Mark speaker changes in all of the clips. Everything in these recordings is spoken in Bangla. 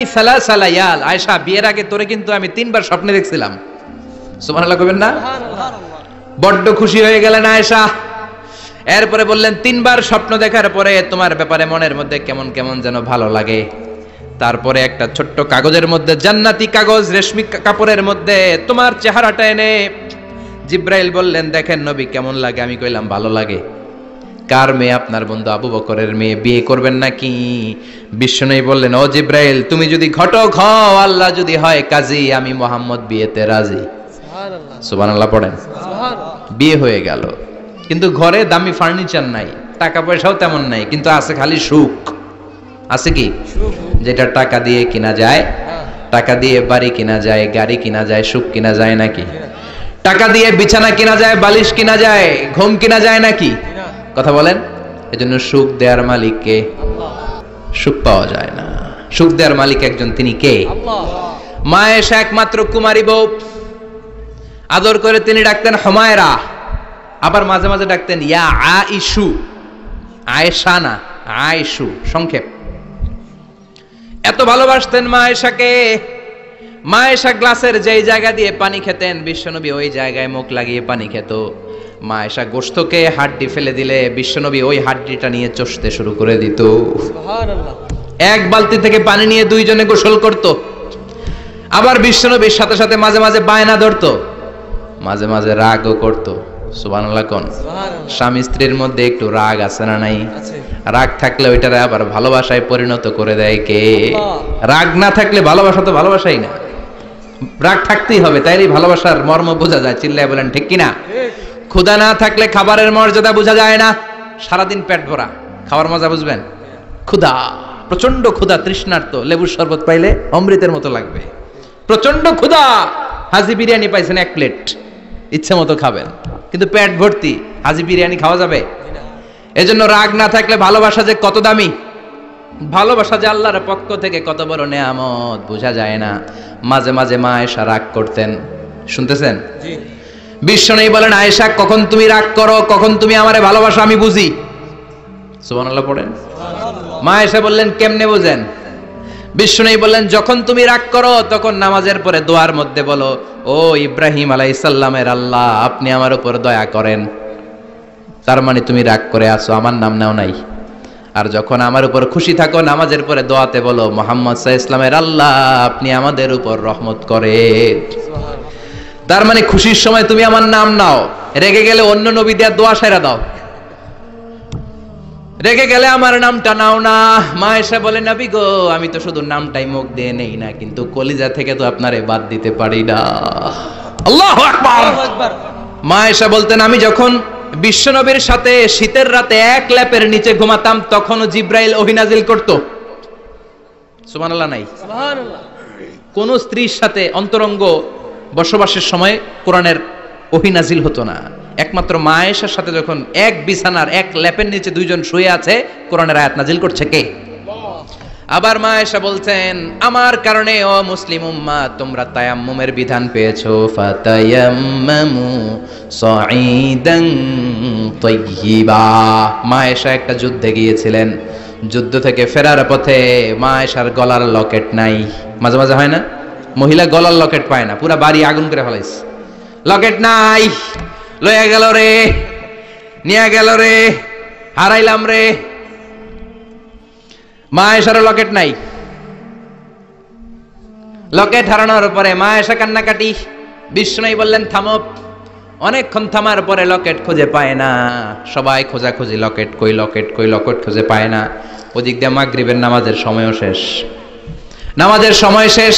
Speaker 1: সালাসা লায়াল, আয়েশা বিয়ের আগে তোরে কিন্তু আমি 3 বার স্বপ্নে দেখছিলাম। সুবহানাল্লাহ কইবেন না? বড্ড খুশি হয়ে গেলেন আয়েশা। এরপরে বললেন 3 বার স্বপ্ন দেখার পরে তোমার ব্যাপারে মনের মধ্যে কেমন কেমন যেন ভালো লাগে। তারপরে একটা ছোট্ট কাগজের মধ্যে, জান্নাতি কাগজ, রেশমি কাপড়ের মধ্যে তোমার চেহারাটা এনে জিব্রাইল বললেন, দেখেন নবী কেমন লাগে? আমি কইলাম ভালো লাগে। কার মেয়ে? আপনার বন্ধু আবু বকরের মেয়ে, বিয়ে করবেন নাকি? বিশ্বনবী বললেন, ও জিব্রাইল, তুমি যদি ঘটক হও, আল্লাহ যদি হয় কাজী, আমি মুহাম্মদ বিয়েতে রাজি। সুবহানাল্লাহ, সুবহানাল্লাহ পড়েন। বিয়ে হয়ে গেল, কিন্তু ঘরে দামি ফার্নিচার নাই, টাকা পয়সাও তেমন নাই, কিন্তু আছে খালি সুখ। আছে কি? যেটা টাকা দিয়ে কিনা যায়, টাকা দিয়ে বাড়ি কিনা যায়, গাড়ি কিনা যায়, সুখ কিনা যায় নাকি? টাকা দিয়ে বিছানা কিনা যায়, বালিশ কিনা যায়, ঘুম কিনা যায় নাকি? কথা বলেন। এজন্য সুখ দেওয়ার মালিক কে? সুখ পাওয়া যায় না। সুখ দেওয়ার মালিক একজন, তিনি কে? মা আয়েশা একমাত্র কুমারী বউ, আদর করে তিনি ডাকতেন হুমায়রা, আবার মাঝে মাঝে ডাকতেন ইয়া আইশু। আয়েশা না, আইশু সংক্ষেপ। এত ভালোবাসতেন মা আয়েশাকে। মা আয়েশা গ্লাসের যেই জায়গা দিয়ে পানি খেতেন, বিশ্বনবী ওই জায়গায় মুখ লাগিয়ে পানি খেত। মা আয়েশা গোশতকে হাড্ডি ফেলে দিলে বিশ্বনবী ওই হাড্ডিটা নিয়ে চষতে শুরু করে দিত। সুবহানাল্লাহ। এক বালতি থেকে পানি নিয়ে দুইজনে গোসল করত। আবার বিশ্বনবীর সাথে সাথে মাঝে মাঝে বায়না ধরতো, মাঝে মাঝে রাগও করত। সুবহানাল্লাহ কোন? স্বামী স্ত্রীর মধ্যে একটু রাগ আছে না নাই? রাগ থাকলে ওইটারে আবার ভালোবাসায় পরিণত করে দেয় কে? রাগ না থাকলে ভালোবাসা তো ভালোবাসাই না। রাগ থাকতেই হবে, তাইলেই ভালোবাসার মর্ম বোঝা যায়। চিল্লায় বলেন ঠিক কিনা? ক্ষুধা না থাকলে খাবারের মর্যাদা বোঝা যায় না। সারাদিন পেট ভরা, খাওয়ার মজা বুঝবেন? ক্ষুধা, প্রচন্ড ক্ষুধা, তৃষ্ণার্ত, লেবুর শরবত পাইলে অমৃতের মতো লাগবে। প্রচন্ড ক্ষুধা, হাজি বিরিয়ানি পাইছেন 1 প্লেট, ইচ্ছে মতো খাবেন, কিন্তু পেট ভর্তি, হাজি বিরিয়ানি খাওয়া যাবে? এজন্য রাগ না থাকলে ভালোবাসা যে কত দামি, ভালোবাসা যে আল্লাহর পক্ষ থেকে কত বড় নেয়ামত বোঝা যায় না। মাঝে মাঝে মা আয়েশা রাগ করতেন, শুনতেছেন? জি। বিশ্বনবী বলেন, আয়েশা কখন তুমি রাগ করো, কখন তুমি আমারে ভালোবাসো আমি বুঝি। সুবহানাল্লাহ পড়েন। মা আয়েশা বললেন, কেমনে বুঝেন? বিশ্বনবী বললেন, যখন তুমি রাগ করো তখন নামাজের পরে দোয়ার মধ্যে বলো, ও ইব্রাহিম আলাইহিস সালামের আল্লাহ, আপনি আমার উপর দয়া করেন। তার মানে তুমি রাগ করে আছো, আমার নাম নাও নাই। আর যখন আমার উপর খুশি থাকো, নামাজের পরে দোয়াতে বলো, মুহাম্মদ সাল্লাল্লাহু আলাইহি ওয়াসাল্লামের আল্লাহ, আপনি আমাদের উপর রহমত করেন। তার মানে খুশির সময় তুমি আমার নাম নাও, রেগে গেলে অন্য নবী দেয়া দোয়া সাইরা দাও, রেগে গেলে আমার নামটা নাও না। মা আয়েশা বলে, নবী গো, আমি তো শুধু নামটাই মুখ দিয়ে নেই না, কিন্তু কলিজা থেকে তো আপনারে বাদ দিতে পারি না। আল্লাহু আকবার। মা আয়েশা বলতেন, আমি যখন বিশ্বনবীর সাথে শীতের রাতে এক ল্যাপের নিচে ঘুমাতাম, তখনও জিব্রাইল ওহী নাজিল করত। সুবহানাল্লাহ নাই? সুবহানাল্লাহ। কোন স্ত্রীর সাথে অন্তরঙ্গ বসবাসের সময় কোরআনের ওহী নাজিল হতো না। একমাত্র মা আয়েশার সাথে যখন এক বিছানার এক ল্যাপের নিচে দুইজন শুয়ে আছে, কোরআনের আয়াত নাজিল করছে কে? আবার মা আয়েশা বলছেন, আমার কারণে ও মুসলিম উম্মাহ তোমরা তায়াম্মুমের বিধান পেয়েছো। ফাতায়াম্মামু সাঈদান তাইয়্যিবা। মা আয়েশা একটা যুদ্ধে গিয়েছিলেন, যুদ্ধ থেকে ফেরার পথে মা আয়েশার গলার লকেট নাই। মাঝে মাঝে হয় না, মহিলা গলার লকেট পায় না, পুরা বাড়ি আগুন করে ফেলাইছে, লকেট নাই, লয়ে গেল রে, নিয়ে গেল রে, হারাইলাম রে। মা আয়েশার লকেট নাই। লকেট হারানোর পরে মা আয়েশা কান্নাকাটি। বিশ্বনবী বললেন, থামো। অনেকক্ষণ থামার পরে লকেট খুঁজে পায় না, সবাই খোঁজাখুঁজি, লকেট কই, লকেট কই, লকেট খুঁজে পায় না। ওদিক দিয়ে মাগরিবের নামাজের সময়ও শেষ, নামাজের সময় শেষ।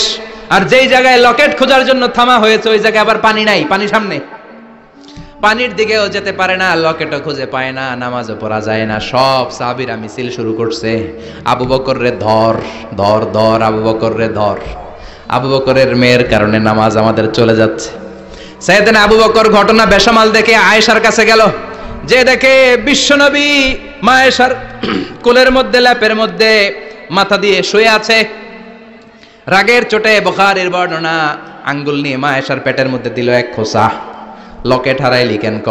Speaker 1: আর যেই জায়গায় লকেট খোঁজার জন্য থামা হয়েছে, ওই জায়গায় আবার পানি নাই, পানি সামনে, পানির দিকেও যেতে পারে না, লকেটও খুঁজে পায় না, নামাজও পড়া যায় না। সব সাহাবীরা মিছিল শুরু করছে, আবু বকর রে ধর, ধর, ধর, আবু বকর রে ধর। আবু বকরের মেয়ের কারণে নামাজ আমাদের চলে যাচ্ছে। সাইয়েদনা আবু বকর ঘটনা বেসামাল দেখে আয়েশার কাছে গেল, যে দেখে বিশ্বনবী মা আয়েশার কোলের মধ্যে, ল্যাপের মধ্যে মাথা দিয়ে শুয়ে আছে। রাগের চোটে বুখারীর বর্ণনা, আঙ্গুল নিয়ে মা আয়েশার পেটের মধ্যে দিল এক খোঁচা। লকেট হারাইলি কেন ক?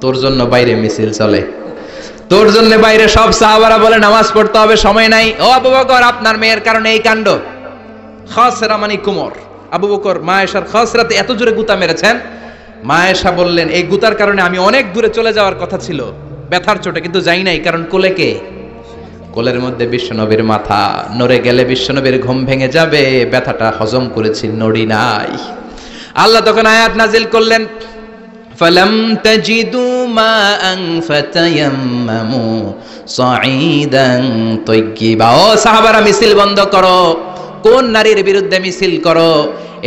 Speaker 1: তোর জন্য বাইরে মিছিল চলে, তোর জন্য বাইরে সব সাহাবারা বলে নামাজ পড়তে হবে, সময় নাই। ও আবু বকর, আপনার মেয়ের কারণে এই কাণ্ড। খাসরা মানে কোমর। আবু বকর মা আয়েশার খাসরাতে এত জোরে গুতা মেরেছেন, মা আয়েশা বললেন এই গুতার কারণে আমি অনেক দূরে চলে যাওয়ার কথা ছিল ব্যথার চোটে, কিন্তু যাই নাই, কারণ কোলে কে? কোলের মধ্যে বিশ্বনবীর মাথা, নড়ে গেলে বিশ্বনবীর ঘুম ভেঙে যাবে, ব্যথাটা হজম করেছি, নড়ি নাই। আল্লাহ তখন আয়াত নাজিল করলেন, ফালাম তাজিদু মাআন ফাতায়াম্মামু সাঈদান তাইয়্যিবা। ও সাহাবারা, মিছিল বন্ধ করো। কোন নারীর বিরুদ্ধে মিছিল করো?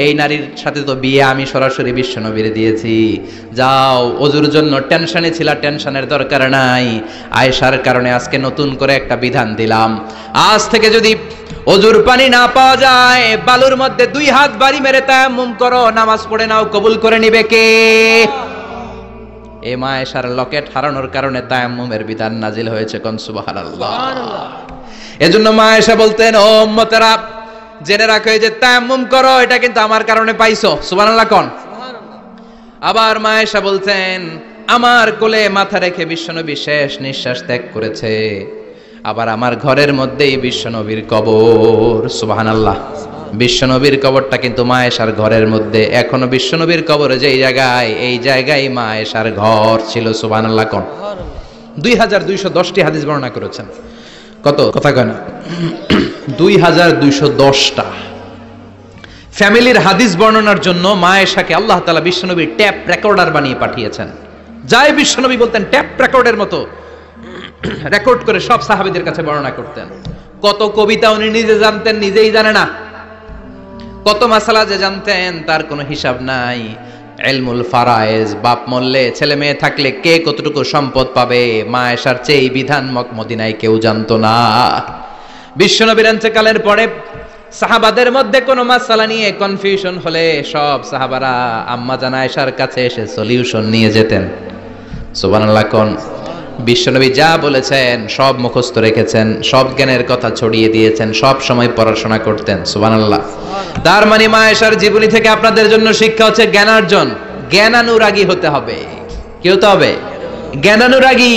Speaker 1: এই নারীর সাথে তো বিয়ে আমি সরাসরি বিশ্বনবীর দিয়েছি। যাও, ওযুর জন্য টেনশনে ছিল, টেনশনের দরকার নাই। আয়েশার কারণে আজকে নতুন করে একটা বিধান দিলাম, আজ থেকে যদি ওযুর পানি না পাওয়া যায়, বালুর মধ্যে 2 হাত বাড়ি মেরে তায়াম্মুম করো, নামাজ পড়ে নাও, কবুল করে নিবে কে? এই মা আয়েশার লকেট হারানোর কারণে তায়াম্মুমের বিধান নাজিল হয়েছে। কোন সুবহানাল্লাহ। এজন্য মা আয়েশা বলতেন, ও উম্মতেরা, জেনে রাখো এই যে তায়াম্মুম করো, এটা কিন্তু আমার কারণে পাইছো। সুবহানাল্লাহ কোন। আবার মা আয়েশা বলতেন, আমার কোলে মাথা রেখে বিশ্বনবী শেষ নিঃশ্বাস ত্যাগ করেছে, আবার আমার ঘরের মধ্যেই বিশ্বনবীর কবর। সুবহানাল্লাহ। বিশ্বনবীর কবরটা কিন্তু মা আয়েশার ঘরের মধ্যে। এখনো বিশ্বনবীর কবর যেই জায়গায়, এই জায়গায় মা আয়েশার ঘর ছিল। সুবহানাল্লাহ কোন। 2210টি হাদিস বর্ণনা করেছেন। কত কথা কয় না? 2210টা ফ্যামিলির হাদিস বর্ণনার জন্য মা আয়েশাকে আল্লাহ তাআলা বিশ্বনবীর ট্যাপ রেকর্ডার বানিয়ে পাঠিয়েছেন। যাই বিশ্বনবী বলতেন, ট্যাপ রেকর্ডের মতো রেকর্ড করে সব সাহাবীদের কাছে বর্ণনা করতেন। কত কবিতা উনি নিজে জানতেন, নিজেই জানে না। কত মাসালা যে জানতেন তার কোনো হিসাব নাই। ইলমুল ফারায়েজ, বাপ মরলে ছেলে মেয়ে থাকলে কে কতটুকু সম্পদ পাবে, মা আয়েশার চেয়ে এই বিধান মদিনায় কেউ জানতো না। বিশ্বনবীর ইন্তেকালের পরে সাহাবাদের মধ্যে কোনো মাসালা নিয়ে কনফিউশন হলে সব সাহাবারা আম্মা জান আয়েশার কাছে এসে সলিউশন নিয়ে যেতেন। সুবহানাল্লাহ কোন। বিশ্বনবী যা বলেছেন সব মুখস্থ রেখেছেন, সব জ্ঞানের কথা ছড়িয়ে দিয়েছেন, সব সময় পড়াশোনা করতেন। সুবহানাল্লাহ। তার মানে মা আয়েশার জীবনী থেকে আপনাদের জন্য শিক্ষা হচ্ছে জ্ঞানার্জন, জ্ঞানানুরাগী হতে হবে। কি হতে হবে? জ্ঞানানুরাগী।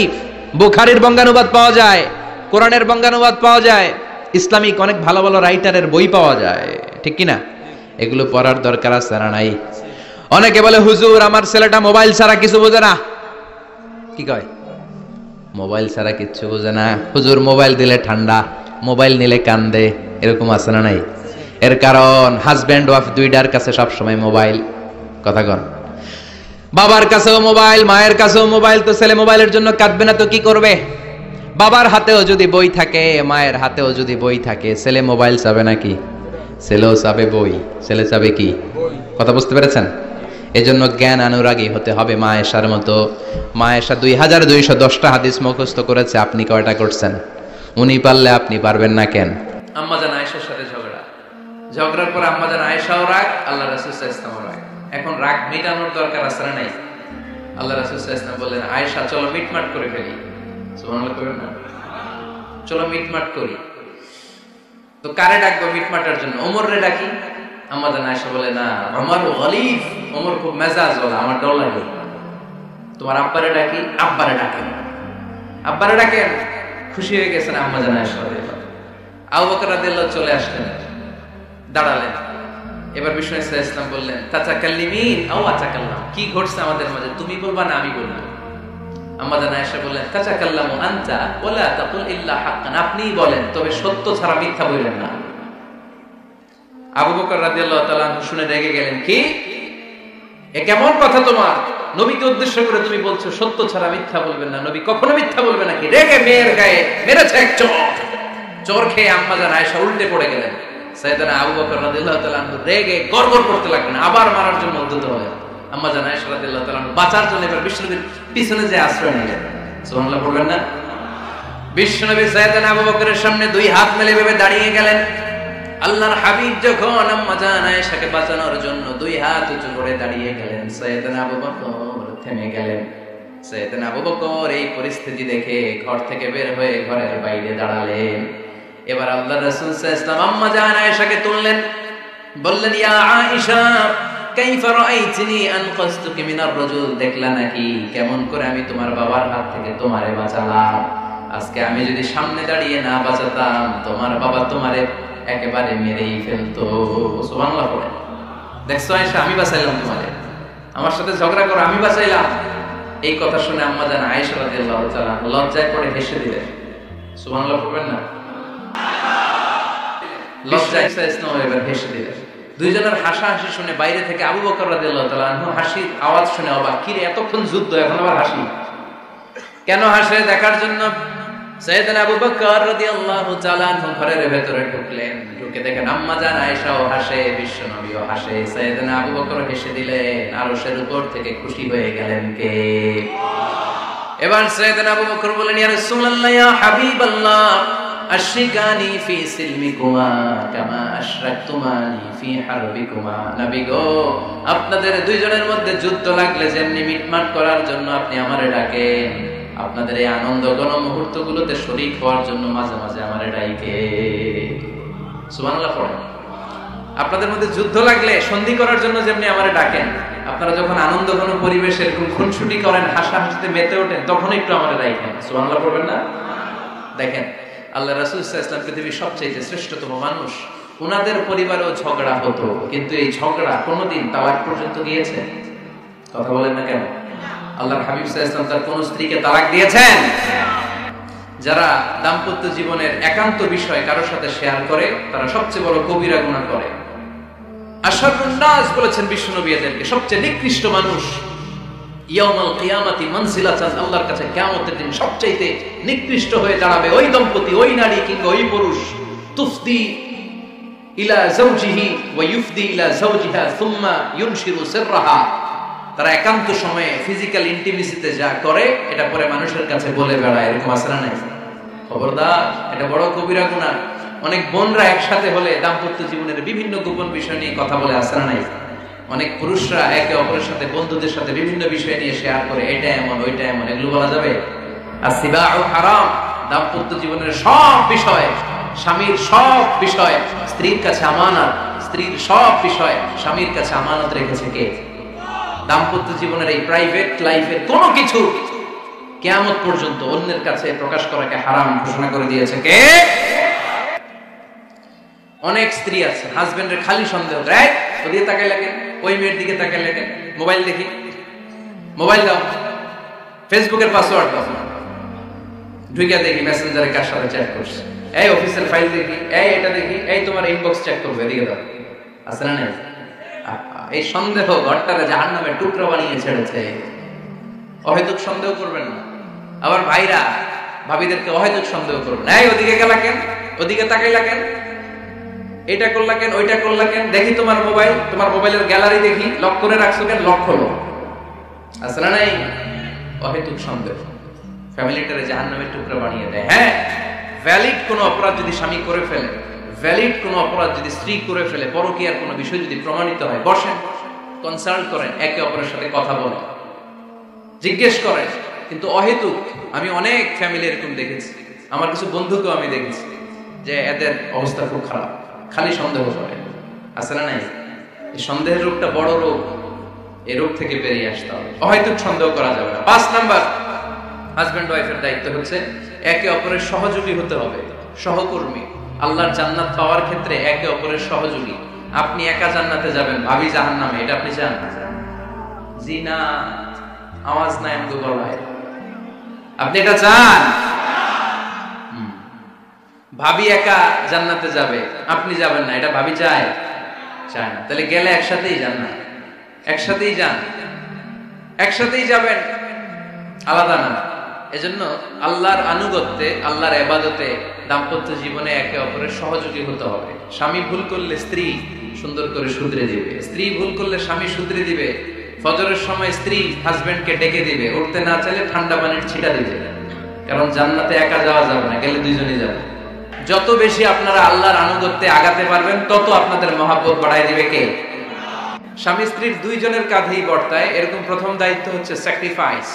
Speaker 1: বুখারীর বঙ্গানুবাদ পাওয়া যায়, কোরআনের বঙ্গানুবাদ পাওয়া যায়, ইসলামিক অনেক ভালো ভালো রাইটারের বই পাওয়া যায়, ঠিক কি না? এগুলো পড়ার দরকার আছে না নাই? অনেকে বলে, হুজুর আমার ছেলেটা মোবাইল ছাড়া কিছু বোঝে না। কি কয়? মোবাইল ছাড়া কিচ্ছু বোঝে না। হুজুর মোবাইল দিলে ঠান্ডা, মোবাইল নিলে কান্দে, এরকম আছে না নাই? এর কারণ হাজব্যান্ড ওয়াইফ দুইটার কাছে সব সময় মোবাইল। কথা কন। বাবার কাছেও মোবাইল, মায়ের কাছেও মোবাইল, তো ছেলে মোবাইলের জন্য কাঁদবে না তো কি করবে? বাবার হাতেও যদি বই থাকে, মায়ের হাতেও যদি বই থাকে, ছেলে মোবাইল চাবে নাকি? ছেলেও চাবে বই, ছেলে চাবে কি? কথা বুঝতে পেরেছেন? এজন্য জ্ঞান অনুরাগী হতে হবে মা আয়েশার মতো। মা আয়েশা 2210টা হাদিস মুখস্থ করেছে, আপনি কয়টা করছেন? উনি পারলে আপনি পারবেন না কেন? আম্মা জান আয়েশার সাথে ঝগড়ার পর আম্মা জান আয়েশাও রাগ, আল্লাহ রাসূল সাল্লাল্লাহু আলাইহি ওয়াসাল্লামও রাগ। এখন রাগ মেটানোর দরকার আছে না নাই? আল্লাহ রাসূল সাল্লাল্লাহু আলাইহি ওয়াসাল্লাম বললেন, আয়েশা চলো মিটমাট করে ফেলি। সুবহানাল্লাহ করেন না? চলো মিটমাট করি। তো কারে ডাকবো মিটমাটার জন্য? ওমরে ডাকি। আম্মা জান আয়েশা বলে, না, ওমর গলিব, ওমর খুব মেজাজ ওয়ালা, আমার ডর লাগে। তোমার আব্বারে ডাকি। আব্বারে ডাকেন। আব্বারে ডাকেন। খুশি হয়ে গেছেন আম্মা জান আয়েশা। আবু বকর রাদিয়াল্লাহু চলে আসলেন, দাঁড়ালেন। এবার বিষ্ণু সাল্লাল্লাহু আলাইহি ওয়াসাল্লাম বললেন, তাতাকাল্লিমিন আও আতাকাল্লাম, কি ঘটছে আমাদের মাঝে, তুমি বলবা না আমি বলবো? আম্মা জান আয়েশা বললেন, তাতাকাল্লামু আনতা ওয়ালা তাকুল ইল্লা হাক্কান, আপনিই বলেন তবে সত্য ছাড়া মিথ্যা বলবেন না। আবু বকর রাদিয়াল্লাহু তাআলা শুনে রেগে গেলেন, কি এ কেমন কথা তোমার? নবীকে উদ্দেশ্য করে তুমি বলছো সত্য ছাড়া মিথ্যা বলবেন না, নবী কখনো মিথ্যা বলবে নাকি? রেগে মেয়ের গায়ে মেরেছে এক চড়। চোর খেয়ে আম্মা জান আয়েশা উল্টে পড়ে গেলেন। সাইয়েদনা আবু বকর রাদিয়াল্লাহু তাআলা রেগে গড়গড় করতে লাগলেন, আবার মারার জন্য উদ্যত হলেন। আম্মা জান আয়েশা রাদিয়াল্লাহু তাআলা বাঁচার জন্য এবার বিশ্বনবীর পিছনে যে আশ্রয় নিলেন। সুবহানাল্লাহ বলবেন না? বিশ্বনবী সাইয়েদনা আবু বকরের সামনে 2 হাত মেলে ভেবে দাঁড়িয়ে গেলেন। আল্লাহর হাবিব যখন আম্মা জান আয়েশাকে বাঁচানোর জন্য 2 হাত উঁচু করে দাঁড়িয়ে গেলেন, সাইয়েদনা আবু বকর থেমে গেলেন। সাইয়েদনা আবু বকর এই পরিস্থিতি দেখে ঘর থেকে বের হয়ে ঘরের বাইরে দাঁড়ালেন। এবার আল্লাহর রাসূল সাল্লাল্লাহু আলাইহি ওয়াসাল্লাম আম্মা জান আয়েশাকে তুললেন, বললেন, ইয়া আয়েশা কাইফা রাআইতনি আনকাসতুকি মিনার রাজুল, দেখলা নাকি কেমন করে আমি তোমার বাবার হাত থেকে তোমারে বাঁচালাম। আজকে আমি যদি সামনে দাঁড়িয়ে না বাঁচাতাম, তোমার বাবা তোমারে একেবারে মেরেই ফেলতো। সুবহানাল্লাহ পড়ে। দেখছো আয়েশা, আমি বাঁচাইলাম তোমারে, আমার সাথে ঝগড়া করো, আমি বাঁচাইলাম। এই কথা শুনে আম্মা জান আয়েশা রাদিয়াল্লাহু তাআলা লজ্জায় পড়ে হেসে দিলেন। সুবহানাল্লাহ পড়বেন না? লজ্জায় এবার হেসে দিলেন। দুইজনের হাসাহাসি শুনে বাইরে থেকে আবু বকর রাদিয়াল্লাহু তাআলা আনহু হাসির আওয়াজ শুনে অবাক, কিরে এতক্ষণ যুদ্ধ এখন আবার হাসি কেন? হাসে দেখার জন্য সাইয়েদনা আবু বকর রাদিয়াল্লাহু তাআলা আনহু ঘরের ভেতরে ঢুকলেন। ঢুকে দেখেন আম্মা জান আয়েশাও হাসে, বিশ্ব নবীও হাসে, সাইয়েদনা আবু বকর হেসে দিলেন। আরশের উপর থেকে খুশি হয়ে গেলেন কে? এবার সাইয়েদনা আবু বকর বলেন, ইয়া রাসূলুল্লাহ, ইয়া হাবিবাল্লাহ, আশরিকানি ফি সিলমিকুমা কামা আশরাকতুমানি ফি হারবিকুমা। নবী গো, আপনাদের দুইজনের মধ্যে যুদ্ধ লাগলে যেমনি মিটমাট করার জন্য আপনি আমারে ডাকেন, আপনাদের এই আনন্দ ঘন মুহূর্তগুলোতে শরীক হওয়ার জন্য মাঝে মাঝে আমারে ডাকে। সুবহানাল্লাহ পড়েন। আপনাদের মধ্যে যুদ্ধ লাগলে সন্ধি করার জন্য যেমনি আমারে ডাকেন, আপনারা যখন আনন্দ ঘন পরিবেশে এরকম খুনসুটি করেন, হাসাহাসিতে মেতে ওঠেন, তখন একটু আমারে ডাকেন। সুবহানাল্লাহ পড়বেন না? দেখেন আল্লাহ রাসূল সাল্লাল্লাহু আলাইহি ওয়াসাল্লাম পৃথিবীর সবচেয়ে শ্রেষ্ঠতম মানুষ, উনাদের পরিবারেও ঝগড়া হতো, কিন্তু এই ঝগড়া কোনোদিন তালাক পর্যন্ত গিয়েছে? কথা বলেন না কেন? আল্লাহর হাবিব সাল্লাল্লাহু আলাইহি ওয়াসাল্লাম তার কোন স্ত্রীকে তালাক দিয়েছেন? যারা দাম্পত্য জীবনের একান্ত বিষয় কারোর সাথে শেয়ার করে, তারা সবচেয়ে বড় কবিরা গুনাহ করে। আশরাফুন নাস বলেছেন বিশ্বনবী এদেরকে, সবচেয়ে নিকৃষ্ট মানুষ। ইয়াউমাল কিয়ামাতি মানজিলাতান, আল্লাহর কাছে কিয়ামতের দিন সবচেয়ে নিকৃষ্ট হয়ে দাঁড়াবে ওই দম্পতি, ওই নারী কিংবা ওই পুরুষ। তুফদি ইলা যাওজিহি ওয়া ইউফদি ইলা যাওজিহা সুম্মা ইউনশিরু সিররাহা। তারা একান্ত সময়ে ফিজিক্যাল ইন্টিমেসিতে যা করে, এটা পরে মানুষের কাছে বলে বেড়ায়। এরকম আছে না নাই? খবরদার, এটা বড় কবিরা গুনাহ। অনেক বোনরা একসাথে হলে দাম্পত্য জীবনের বিভিন্ন গোপন বিষয় নিয়ে কথা বলে, আছে না নাই? অনেক পুরুষরা একে অপরের সাথে, বন্ধুদের সাথে বিভিন্ন বিষয় নিয়ে শেয়ার করে, এটা এমন ওইটা এমন, এগুলো বলা যাবে? আর সিবাউ হারাম। দাম্পত্য জীবনের সব বিষয়, স্বামীর সব বিষয় স্ত্রীর কাছে আমানত, স্ত্রীর সব বিষয় স্বামীর কাছে আমানত রেখেছে কে? দাম্পত্য জীবনের এই প্রাইভেট লাইফের কোনো কিছু কিয়ামত পর্যন্ত অন্যের কাছে প্রকাশ করাকে হারাম ঘোষণা করে দিয়েছে কে? অনেক স্ত্রী আছে হাজবেন্ডের খালি সন্দেহ, রাইট? ওদিকে তাকাই লাগে, ওই মেয়ের দিকে তাকাই লাগে, মোবাইল দেখি, মোবাইল দাও, ফেসবুকের পাসওয়ার্ড দাও, ঢুকে দেখি মেসেঞ্জারে কার সাথে চ্যাট করছে, এই অফিসের ফাইল দেখি, এই এটা দেখি, এই তোমার ইনবক্স চেক করবে, এদিকে দাও। আছে না নাই? এই সন্দেহ ঘরটারে জাহান্নামের টুকরা বানিয়ে ছেড়েছে। অহেতুক সন্দেহ করবেন না। আবার ভাইরা ভাবিদেরকে অহেতুক সন্দেহ করবেন, এই ওদিকে গেলা কেন, ওদিকে তাকাইলা কেন, এটা করলা কেন, ওইটা করলা কেন, দেখি তোমার মোবাইল, তোমার মোবাইলের গ্যালারি দেখি, লক করে রাখছো কেন, লক হলো। আছে না নাই? অহেতুক সন্দেহ ফ্যামিলিটারে জাহান্নামের টুকরা বানিয়ে দেয়। হ্যাঁ, ভ্যালিড কোনো অপরাধ যদি স্বামী করে ফেলে, ভ্যালিড কোনো অপরাধ যদি স্ত্রী করে ফেলে, পরকীয়ার কোনো বিষয় যদি প্রমাণিত হয়, বসেন, কনসাল্ট করেন, একে অপরের সাথে কথা বলেন, জিজ্ঞেস করেন। কিন্তু অহেতুক, আমি অনেক ফ্যামিলি এরকম দেখেছি, আমার কিছু বন্ধুকেও আমি দেখেছি যে এদের অবস্থা খুব খারাপ, খালি সন্দেহ করে। আছে না নাই? এই সন্দেহের রোগটা বড় রোগ, এই রোগ থেকে বেরিয়ে আসতে হবে। অহেতুক সন্দেহ করা যাবে না। 5 নাম্বার, হাজবেন্ড ওয়াইফের দায়িত্ব হচ্ছে একে অপরের সহযোগী হতে হবে, সহকর্মী। আল্লাহর জান্নাত পাওয়ার ক্ষেত্রে একে অপরের সহযোগী। আপনি একা জান্নাতে যাবেন, ভাবি জাহান্নামে, এটা আপনি চান? জি না, আওয়াজ নাই আমগো গলায়। আপনি এটা চান? ভাবি একা জান্নাতে যাবে, আপনি যাবেন না, এটা ভাবি চায়? চায় না। তাহলে গেলে একসাথেই যান না, একসাথেই যান, একসাথেই যাবেন, আলাদা না। এজন্য আল্লাহর আনুগত্যে, আল্লাহর ইবাদতে, দাম্পত্য জীবনে একে অপরের সহযোগী হতে হবে। স্বামী ভুল করলে স্ত্রী সুন্দর করে শুধরে দিবে, স্ত্রী ভুল করলে স্বামী শুধরে দিবে। ফজরের সময় স্ত্রী হাজবেন্ডকে ডেকে দিবে, উঠতে না চাইলে ঠান্ডা পানির ছিটা দিবে, কারণ জান্নাতে একা যাওয়া যাবে না, গেলে দুইজনই যাবে। যত বেশি আপনারা আল্লাহর আনুগত্যে আগাতে পারবেন, তত আপনাদের মহব্বত বাড়ায় দিবে কে? স্বামী স্ত্রীর দুইজনের কাঁধেই বর্তায়। এরকম প্রথম দায়িত্ব হচ্ছে স্যাক্রিফাইস।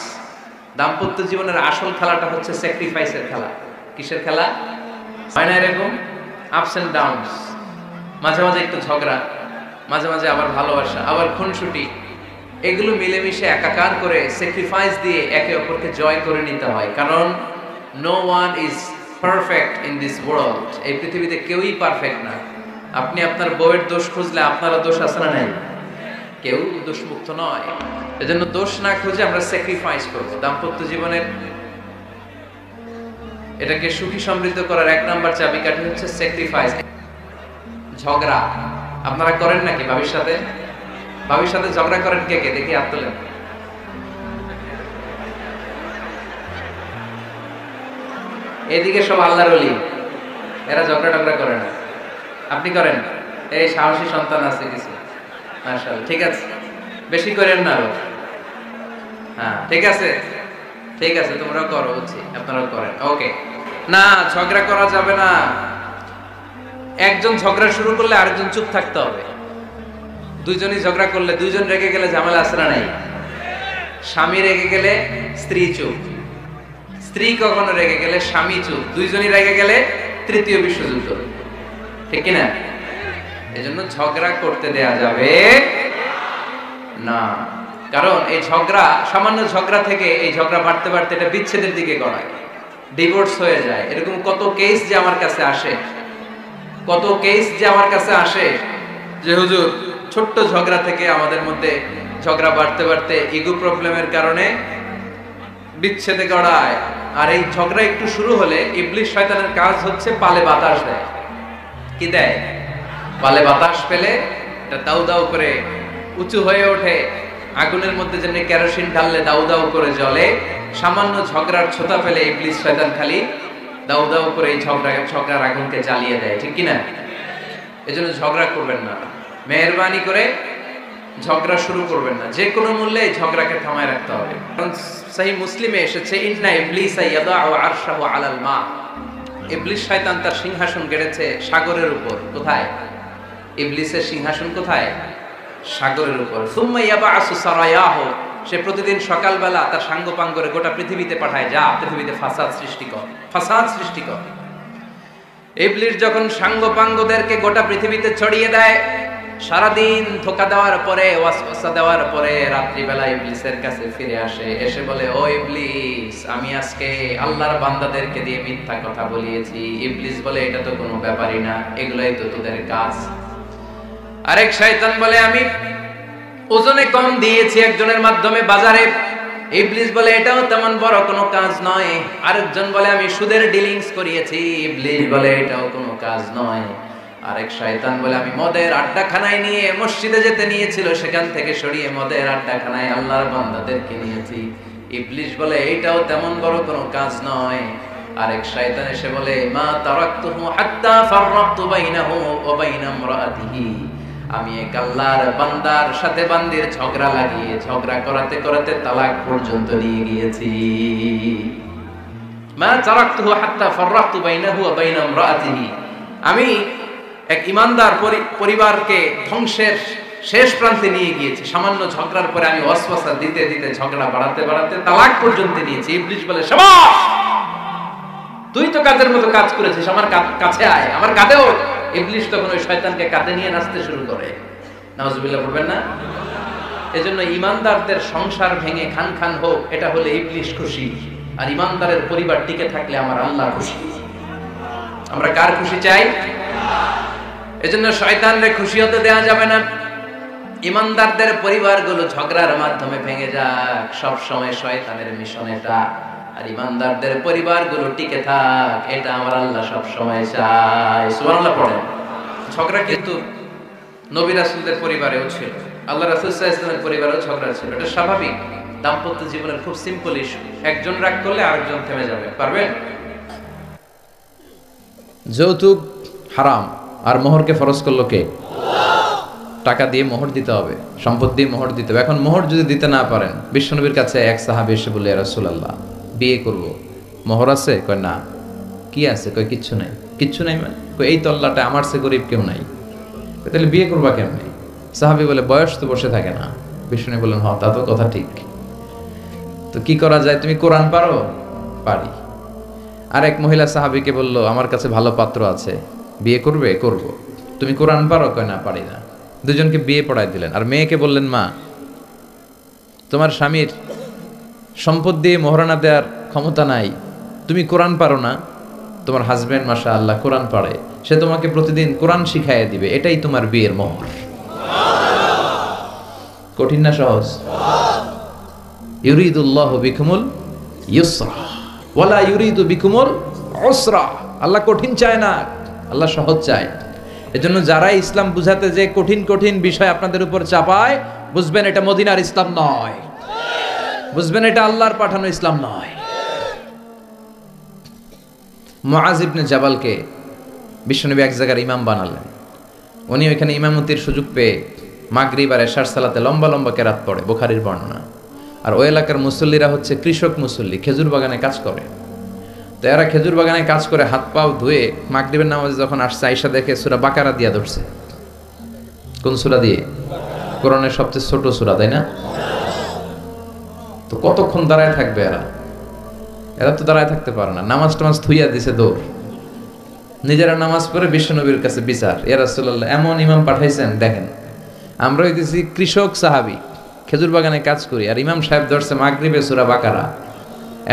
Speaker 1: দাম্পত্য জীবনের আসল খেলাটা হচ্ছে স্যাক্রিফাইসের খেলা। কিসের খেলা? হয় না এরকম আপস এন্ড ডাউনস, মাঝে মাঝে একটু ঝগড়া, মাঝে মাঝে আবার ভালোবাসা, আবার খুনসুটি, এগুলো মিলেমিশে একাকার করে স্যাক্রিফাইস দিয়ে একে অপরকে জয় করে নিতে হয়। কারণ no one is perfect in this world. এই পৃথিবীতে কেউই পারফেক্ট না। আপনি আপনার বউয়ের দোষ খুঁজলে আপনারও দোষ আছে না নাই? কেউ দোষমুক্ত নয়। এজন্য দোষ না খুঁজে আমরা স্যাক্রিফাইস করব। দাম্পত্য জীবনের এটাকে সুখী সমৃদ্ধ করার এক নাম্বার চাবিকাঠি হচ্ছে স্যাক্রিফাইস। ঝগড়া আপনারা করেন নাকি ভাবির সাথে? ভাবির সাথে ঝগড়া করেন কে কে? দেখি হাত তোলেন। এদিকে সব আল্লাহর ওলি, এরা ঝগড়া টগড়া করে না। আপনি করেন? এই সাহসী সন্তান আছে কিছু, মাশাআল্লাহ। ঠিক আছে, বেশি করেন না। হ্যাঁ ঠিক আছে, ঠিক আছে, তোমরাও করো, বুঝছি, আপনারাও করেন। ওকে, না ঝগড়া করা যাবে না। একজন ঝগড়া শুরু করলে আরেকজন চুপ থাকতে হবে। দুইজনই ঝগড়া করলে, দুইজন রেগে গেলে ঝামেলা আছে না নাই? স্বামী রেগে গেলে স্ত্রী চুপ, স্ত্রী কখনো রেগে গেলে স্বামী চুপ, দুইজনই রেগে গেলে তৃতীয় বিশ্বযুদ্ধ। ঠিক কিনা? এজন্য ঝগড়া করতে দেয়া যাবে না। কারণ এই ঝগড়া, সামান্য ঝগড়া থেকে এই ঝগড়া বাড়তে বাড়তে এটা বিচ্ছেদের দিকে গড়ায়, ডিভোর্স হয়ে যায়। এরকম কত কেস যে আমার কাছে আসে, কত কেস যে আমার কাছে আসে যে হুজুর ছোট্ট ঝগড়া থেকে আমাদের মধ্যে ঝগড়া বাড়তে বাড়তে ইগো প্রবলেমের কারণে বিচ্ছেদে গড়ায়। আর এই ঝগড়া একটু শুরু হলে ইবলিস শয়তানের কাজ হচ্ছে পালে বাতাস দেয়। কি দেয়? পালে বাতাস পেলে এটা দাউ দাউ করে উঁচু হয়ে ওঠে। আগুনের মধ্যে যেমনি কেরোসিন ঢাললে দাউ দাউ করে জ্বলে, সামান্য ঝগড়ার ছোতা ফেলে ইবলিস শয়তান খালি দাউ দাউ করে এই ঝগড়ার আগুনকে জ্বালিয়ে দেয়। ঠিক কিনা? এজন্য ঝগড়া করবেন না, মেহেরবানি করে ঝগড়া শুরু করবেন না। যে কোনো মূল্যে ঝগড়াকে থামায় রাখতে হবে। কারণ সহিহ মুসলিমে এসেছে, ইন্না ইবলিসা ইয়াদাউ আরশাহু আলাল মা। ইবলিস শয়তান তার সিংহাসন গেড়েছে সাগরের উপর। কোথায়? ইবলিসের সিংহাসন কোথায়? সাগরের উপর। সুম্মা ইয়াবাসু সারায়াহু, সে প্রতিদিন সকালবেলা তার সাঙ্গপাঙ্গরে গোটা পৃথিবীতে পাঠায়, যা পৃথিবীতে ফাসাদ সৃষ্টি কর, ফাসাদ সৃষ্টি কর। ইবলিস যখন সাঙ্গপাঙ্গদেরকে গোটা পৃথিবীতে ছড়িয়ে দেয়, সারাদিন ধোঁকা দেওয়ার পরে, ওয়াসওয়াসা দেওয়ার পরে, রাত্রিবেলা ইবলিসের কাছে ফিরে আসে, এসে বলে, ও ইবলিস, আমি আজকে আল্লাহর বান্দাদেরকে দিয়ে মিথ্যা কথা বলিয়েছি। ইবলিস বলে, এটা তো কোনো ব্যাপারই না, এগুলাই তো তোদের কাজ। আরেক শয়তান বলে, আমি ওজনে কম দিয়েছি একজনের মাধ্যমে বাজারে। ইবলিস বলে, এটাও তেমন বড় কোনো কাজ নয়। আরেকজন বলে, আমি সুদের ডিলিংস করিয়েছি। ইবলিস বলে, এটাও কোনো কাজ নয়। আরেক শয়তান বলে, আমি মদের আড্ডাখানায় নিয়ে মসজিদে যেতে নিয়েছিল, সেখান থেকে সরিয়ে মদের আড্ডাখানায় আল্লাহর বান্দাদেরকে নিয়েছি। ইবলিস বলে, এইটাও তেমন বড় কোনো কাজ নয়। আরেক শয়তান এসে বলে, মা তারাকতুহু হাত্তা ফাররাকতু বাইনাহু ওয়া বাইনা ইমরাআতিহি, আমি এক আল্লাহর বান্দার সাথে বান্দির ঝগড়া লাগিয়ে ঝগড়া করাতে করাতে তালাক পর্যন্ত নিয়ে গিয়েছি। মা তারাকতুহু হাত্তা ফাররাকতু বাইনাহু ওয়া বাইনা ইমরাআতিহি, আমি এক ইমানদার পরিবারকে ধ্বংসের শেষ প্রান্তে নিয়ে গিয়েছি। সামান্য ঝগড়ার পরে আমি ওয়াসওয়াসা দিতে দিতে ঝগড়া বাড়াতে বাড়াতে তালাক পর্যন্ত নিয়েছি। ইবলিস বলে, শাবাশ, তুই তো কাজের মতো কাজ করেছিস, আমার কাছে আয়, আমার কাঁধে ওঠ। ইবলিস তখন ওই শয়তানকে কাঁধে নিয়ে নাচতে শুরু করে। নাউজুবিল্লাহ বলবেন না? এজন্য ইমানদারদের সংসার ভেঙে খান খান হোক, এটা হলে ইবলিস খুশি। আর ইমানদারের পরিবার টিকে থাকলে আমার আল্লাহ খুশি। আমরা কার খুশি চাই? এজন্য শয়তানরে খুশি হতে দেয়া যাবে না। ইমানদারদের পরিবারগুলো ঝগড়ার মাধ্যমে ভেঙে যাক, সব সময় শয়তানের মিশন এটা। আর ইমানদারদের পরিবারগুলো টিকে থাক, এটা আমার আল্লাহ সব সময় চায়। সুবহানাল্লাহ পড়েন। ঝগড়া কিন্তু নবী রাসূলদের পরিবারেও ছিল, আল্লাহ রাসূল সাল্লাল্লাহু আলাইহি ওয়াসাল্লামের পরিবারেও ঝগড়া ছিল। এটা স্বাভাবিক, দাম্পত্য জীবনের খুব সিম্পল ইস্যু। একজন রাগ করলে আরেকজন থেমে যাবে। পারবেন? যৌতুক হারাম, আর মোহরকে ফরজ করলো কে? টাকা দিয়ে মোহর দিতে হবে, সম্পদ দিয়ে মোহর দিতে হবে। এখন মোহর যদি দিতে না পারেন, বিশ্বনবীর কাছে এক সাহাবী এসে বলে, ইয়া রাসূলুল্লাহ, বিয়ে করব, মোহর আছে? কয় না। কি আছে? কয় কিচ্ছু নাই। কিচ্ছু নাই মানে? কয় এই তল্লাটা আমার চেয়ে গরিব কেউ নাই। তাহলে বিয়ে করবা কেমনে? সাহাবী বলে, বয়স তো বসে থাকে না। বিশ্বনবী বলেন, হ্যাঁ তা তো কথা ঠিক, তো কি করা যায়? তুমি কোরআন পারো? পারি। আর এক মহিলা সাহাবীকে বলল, আমার কাছে ভালো পাত্র আছে, বিয়ে করবে? করব। তুমি কোরআন পারো? কয় না, পারি না। দুজনকে বিয়ে পড়ায় দিলেন। আর মেয়েকে বললেন, মা তোমার স্বামীর সম্পদ দিয়ে মোহরানা দেওয়ার ক্ষমতা নাই, তুমি কোরআন পারো না, তোমার হাজব্যান্ড মাশাআল্লাহ কোরআন পড়ে, সে তোমাকে প্রতিদিন কোরআন শিখাইয়া দিবে, এটাই তোমার বিয়ের মোহর। কঠিন না সহজ? ইউরিদুল্লাহু বিকুমুল ইউসরা ওয়ালা ইউরিদু বিকুমুল উসরা। আল্লাহ কঠিন চায় না, আল্লাহ সহজ চায়। এজন্য যারা ইসলাম বুঝাতে যে কঠিন কঠিন বিষয় আপনাদের উপর চাপায়, বুঝবেন এটা মদিনার ইসলাম নয়, বুঝবেন এটা আল্লাহর পাঠানো ইসলাম নয়। মুআজ ইবনে জাবালকে বিশ্বনবী এক জায়গার ইমাম বানালেন। উনি ওইখানে ইমামতির সুযোগ পেয়ে মাগরিব আর এশার সালাতে লম্বা লম্বা কেরাত পড়ে, বুখারীর বর্ণনা। আর ওই এলাকার মুসল্লিরা হচ্ছে কৃষক মুসল্লি, খেজুর বাগানে কাজ করে। তো এরা খেজুর বাগানে কাজ করে হাত পাও ধুয়ে মাগরিবের নামাজে যখন আসছে, আয়েশা দেখে সূরা বাকারা দিয়া ধরছে। কোন সূরা দিয়ে? কোরআনের সবচেয়ে ছোট সূরা, তাই না? তো কতক্ষণ দাঁড়ায় থাকবে এরা? এরা তো দাঁড়ায় থাকতে পারে না। নামাজ টামাজ থুইয়া দিছে দৌড়। নিজেরা নামাজ পড়ে বিশ্বনবীর কাছে বিচার, ইয়া রাসূলুল্লাহ এমন ইমাম পাঠাইছেন, দেখেন আমরা হইতেছি কৃষক সাহাবী, খেজুর বাগানে কাজ করি, আর ইমাম সাহেব ধরছে মাগরিবে সূরা বাকারা,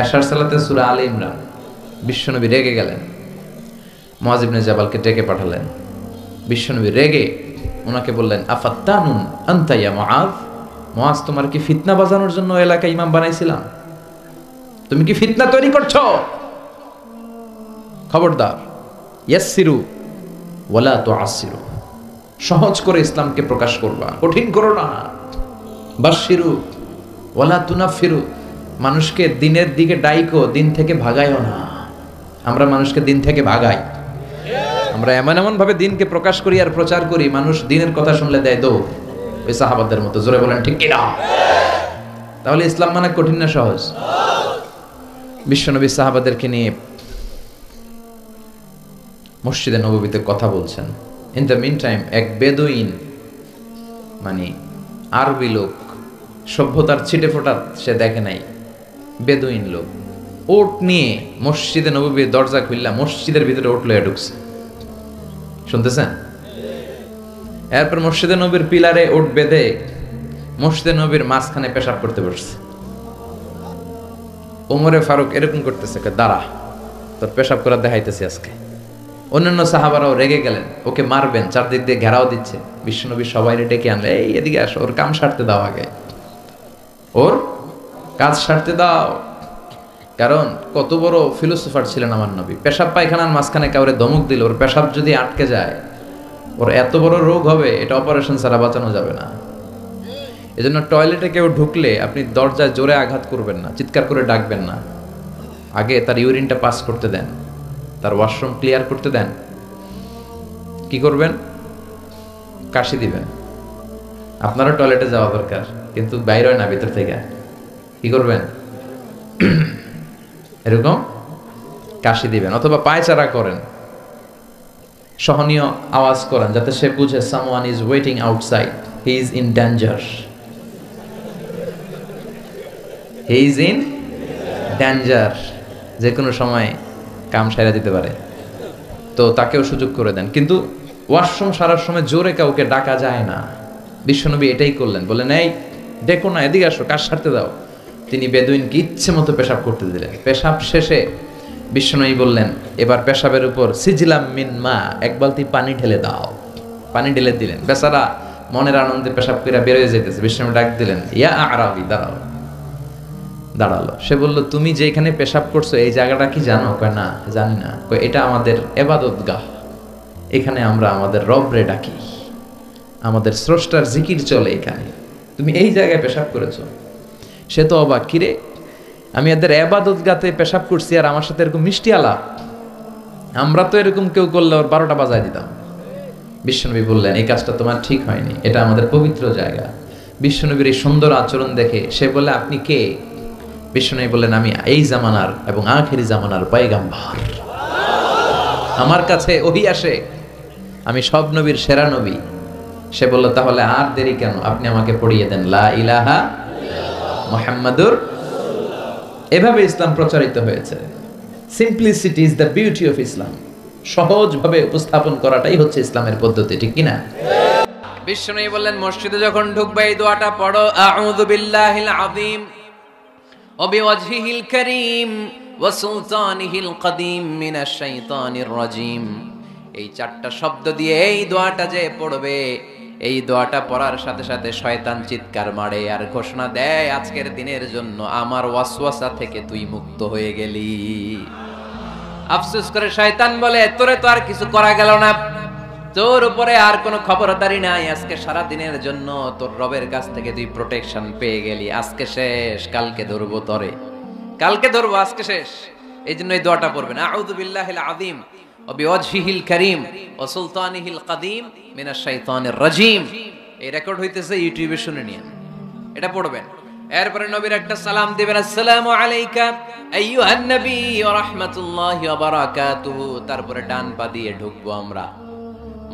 Speaker 1: এশার সালাতে সূরা আলে ইমরান। বিশ্বনবী রেগে গেলেন, মুআজ ইবনে জাবালকে ডেকে পাঠালেন। বিশ্বনবী রেগে ওনাকে বললেন, আফাত্তানুন আনতা ইয়া মুআজ, মুআজ তোমার কি ফিতনা বাজানোর জন্য এলাকায় ইমাম বানাইছিলাম? তুমি কি ফিতনা তৈরি করছো? খবরদার, ইয়াসসিরু ওয়ালা তুআসসিরু, সহজ করে ইসলামকে প্রকাশ করবা, কঠিন করো না। বাশশিরু ওয়ালা তুনাফিরু, মানুষকে দিনের দিকে ডাইকো, দিন থেকে ভাগাইও না। আমরা মানুষকে দিন থেকে ভাগাই, আমরা এমন এমন ভাবে দিনকে প্রকাশ করি আর প্রচার করি, মানুষ দিনের কথা শুনলে দেয় দৌড়, ওই সাহাবাদের মতো। জোরে বলেন ঠিক কিনা? তাহলে ইসলাম মানে কঠিন না সহজ? বিশ্বনবী সাহাবাদেরকে নিয়ে মসজিদে নববীতে কথা বলছেন। ইন দ্য মিন টাইম এক বেদুইন, মানে আরবি লোক, সভ্যতার ছিটে ফোটা সে দেখে নাই, বেদুইন লোক ওট নিয়ে মসজিদে নববীর দরজা খুললা মসজিদের ভিতরে ওট লয়ে ঢুকছে। শুনতেছেন? এরপর মসজিদে নবীর পিলারে ওট বেঁধে মসজিদে নবীর মাঝখানে পেশাব করতে বসছে। ওমরে ফারুক এরকম করতেছে, দাঁড়া, তোর পেশাব করা দেখাইতেছে আজকে। অন্যান্য সাহাবারাও রেগে গেলেন, ওকে মারবেন, চারদিক দিয়ে ঘেরাও দিচ্ছে। বিশ্বনবী সবাই ডেকে আনলে, এই এদিকে আসো, ওর কাম সারতে দাও, আগে ওর কাজ সারতে দাও। কারণ কত বড় ফিলোসোফার ছিলেন আমার নবী। পেশাব পায়খানার মাঝখানে কাউরে ধমক দিল, ওর পেশাব যদি আটকে যায়, ওর এত বড় রোগ হবে, এটা অপারেশন ছাড়া বাঁচানো যাবে না। এজন্য টয়লেটে কেউ ঢুকলে আপনি দরজায় জোরে আঘাত করবেন না, চিৎকার করে ডাকবেন না, আগে তার ইউরিনটা পাস করতে দেন, তার ওয়াশরুম ক্লিয়ার করতে দেন। কি করবেন? কাশি দিবেন। আপনারও টয়লেটে যাওয়া দরকার, কিন্তু বাইরে হয় না, ভিতর থেকে। কি করবেন? এরকম কাশি দিবেন, অথবা পায়চারা করেন, সহনীয় আওয়াজ করেন, যাতে সে বুঝে someone is waiting outside, he is in danger, he is in danger, যে কোনো সময় কাম সাইরা দিতে পারে। তো তাকেও সুযোগ করে দেন, কিন্তু ওয়াশরুম সারার সময় জোরে কাউকে ডাকা যায় না। বিশ্বনবী এটাই করলেন, বললেন এই ডেকো না, এদিকে আসো, কাজ সারতে দাও। তিনি বেদুইনকে ইচ্ছে মতো পেশাব করতে দিলেন। পেশাব শেষে বিশ্বনবী বললেন, এবার পেশাবের উপর সিজলাম মিন মা, এক বালতি পানি ঢেলে দাও। পানি ঢেলে দিলেন। বেচারা মনের আনন্দে পেশাব করে বের হয়ে যেতেছে। বিশ্বনবী ডাক দিলেন, ইয়া আরাবি, দাঁড়াও। দাঁড়ালো। সে বলল, তুমি যে এখানে পেশাব করছো এই জায়গাটা কি জানো? কয় না, জানি না। কয় এটা আমাদের ইবাদতগাহ, এখানে আমরা আমাদের রবরে ডাকি, আমাদের স্রষ্টার জিকির চলে এখানে, তুমি এই জায়গায় পেশাব করেছো। সে তো অবাক, কিরে আমি এদের ইবাদতগাতে পেশাব করছি আর আমার সাথে এরকম মিষ্টি আলাপ? আমরা তো এরকম কেউ করলে ওর 12টা বাজায় দিতাম। বিশ্বনবী বললেন, এই কাজটা তোমার ঠিক হয়নি, এটা আমাদের পবিত্র জায়গা। বিশ্বনবীর এই সুন্দর আচরণ দেখে সে বলে, আপনি কে? বিশ্বনবী বললেন, আমি এই জামানার এবং আখিরি জামানার পয়গাম্বর, আমার কাছে ওহী আসে, আমি সব নবীর সেরা নবী। সে বলল, তাহলে আর দেরি কেন, আপনি আমাকে পড়িয়ে দেন লা ইলাহা মুহাম্মাদুর। এভাবে ইসলাম প্রচারিত হয়েছে। Simplicity is the beauty of Islam. সহজভাবে উপস্থাপন করাটাই হচ্ছে ইসলামের পদ্ধতি, ঠিক কিনা? বিশ্বনবী বললেন মসজিদে যখন ঢুকবে এই দোয়াটা পড়ো, আউযু বিল্লাহিল আযীম ওয়া বিওয়াজহিল কারীম ওয়া সুলতানিহিল কদীম মিনাশ শাইতানির রাজীম। এই চারটা শব্দ দিয়ে এই দোয়াটা যে পড়বে, এই দোয়াটা পড়ার সাথে সাথে শয়তান চিৎকার মারে আর ঘোষণা দেয়, আজকের দিনের জন্য আমার ওয়াসওয়াসা থেকে তুই মুক্ত হয়ে গেলি। আফসোস করে শয়তান বলে, তোরে তো আর কিছু করা গেল না, তোর উপরে আর কোনো খবরদারি নাই, আজকে সারা দিনের জন্য তোর রবের কাছ থেকে তুই প্রোটেকশন পেয়ে গেলি, আজকে শেষ, কালকে ধরবো তরে, কালকে ধরবো, আজকে শেষ। এই জন্য এই দোয়াটা পড়বেন, আউযু বিল্লাহিল আযীম ওয়া বিওয়াজহিল কারীম ওয়া সুলতানিহিল কদীম মিনাশ শাইতানির রাজীম। এই রেকর্ড হইতেছে ইউটিউবে, শুনে নিন, এটা পড়বেন। এরপরে নবীর একটা সালাম দিবেন, আসসালামু আলাইকা আইয়ুহান নবী ওয়া রাহমাতুল্লাহি ওয়া বারাকাতুহু। তারপরে ডান পা দিয়ে ঢুকবো আমরা।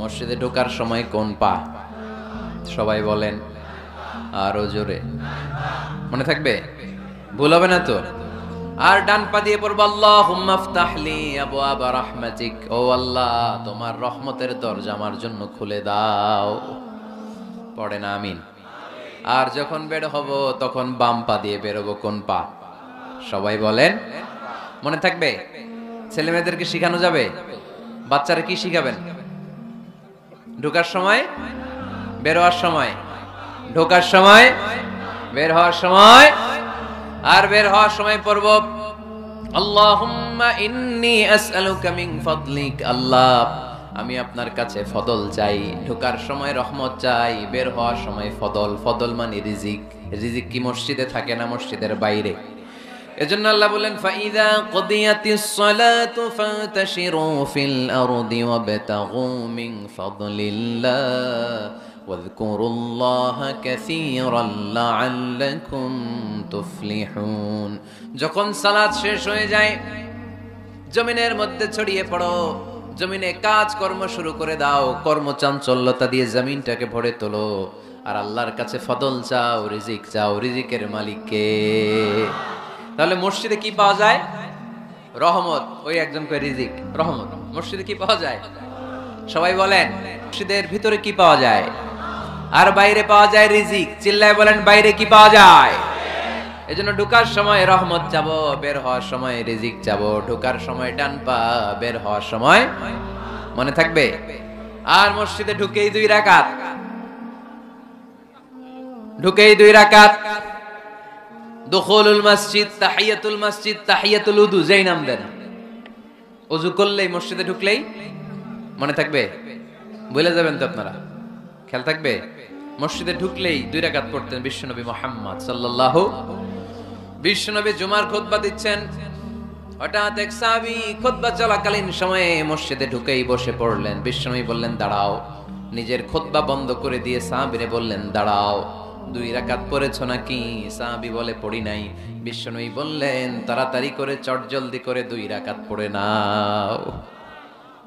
Speaker 1: মসজিদে ঢোকার সময় কোন পা? সবাই বলেন আরো জোরে, মনে থাকবে, ভুল হবে না তো? আর ডান পা দিয়ে পড়বো, আল্লাহুম্মা আফতাহলি আবওয়াবা রাহমাতিক, ও আল্লাহ তোমার রহমতের দরজা আমার জন্য খুলে দাও। পড়ে না আমিন। আর যখন বের হব তখন বাম পা দিয়ে বেরোবো, কোন পা? সবাই বলেন, মনে থাকবে? ছেলে মেয়েদেরকে শিখানো যাবে? বাচ্চারা কি শিখাবেন? ঢোকার সময়, বের হওয়ার সময়, ঢোকার সময়, বের হওয়ার সময়। আর বের হওয়ার সময় পড়ব, আল্লাহুম্মা ইন্নী আসআলুকা মিন ফাদলিক, আল্লাহ আমি আপনার কাছে ফদল চাই। ঢোকার সময় রহমত চাই, বের হওয়ার সময় ফদল। ফদল মানে রিজিক। রিজিক কি মসজিদে থাকে না মসজিদের বাইরে? এজন্য আল্লাহ বলেন, ফাইদা কুদিয়াতিস সালাতু ফান্তাশিরু ফিল আরদি ওয়াবতাগু মিন ফাদলিল্লাহ ওয়াযকুরুল্লাহা কাসীরান লাআল্লাকুম তুফলিহুন। যখন সালাত শেষ হয়ে যায়, জমিনের মধ্যে ছড়িয়ে পড়ো, জমিনে কাজ কর্ম শুরু করে দাও, কর্মচাঞ্চল্যতা দিয়ে জমিনটাকে ভরে তোলো, আর আল্লাহর কাছে ফদল চাও, রিজিক চাও। রিজিকের মালিক কে? তাহলে মসজিদে কি পাওয়া যায়? রহমত। ওই একজন কয় রিজিক, রহমত। মসজিদে কি পাওয়া যায়? সবাই বলেন, মসজিদের ভিতরে কি পাওয়া যায়? আর বাইরে পাওয়া যায় রিজিক। চিল্লায় বলেন, বাইরে কি পাওয়া যায়? এজন্য ঢোকার সময় রহমত চাবো, বের হওয়ার সময় রিজিক চাবো। ঢোকার সময় ডান পা, বের হওয়ার সময়, মনে থাকবে? আর মসজিদে ঢুকেই 2 রাকাত, ঢুকেই 2 রাকাত। দুখুলুল মসজিদ, তাহিয়াতুল মসজিদ, তাহিয়াতুল উযু, যেই নাম দেন। ওযু করলেই, মসজিদে ঢুকলেই, মনে থাকবে? ভুলে যাবেন তো আপনারা, খেয়াল থাকবে? মসজিদে ঢুকলেই 2 রাকাত পড়তেন বিশ্বনবী মুহাম্মদ সাল্লাল্লাহু। বিশ্বনবী জুমার খুতবা দিচ্ছেন, হঠাৎ এক সাহাবী খুতবা চলাকালীন সময়ে মসজিদে ঢুকেই বসে পড়লেন। বিশ্বনবী বললেন, দাঁড়াও। নিজের খুতবা বন্ধ করে দিয়ে সাহাবীরে বললেন, দাঁড়াও, 2 রাকাত পড়েছ নাকি? সাহাবী বলে, পড়ি নাই। বিশ্বনবী বললেন, তাড়াতাড়ি করে চটজলদি করে 2 রাকাত পড়ে নাও।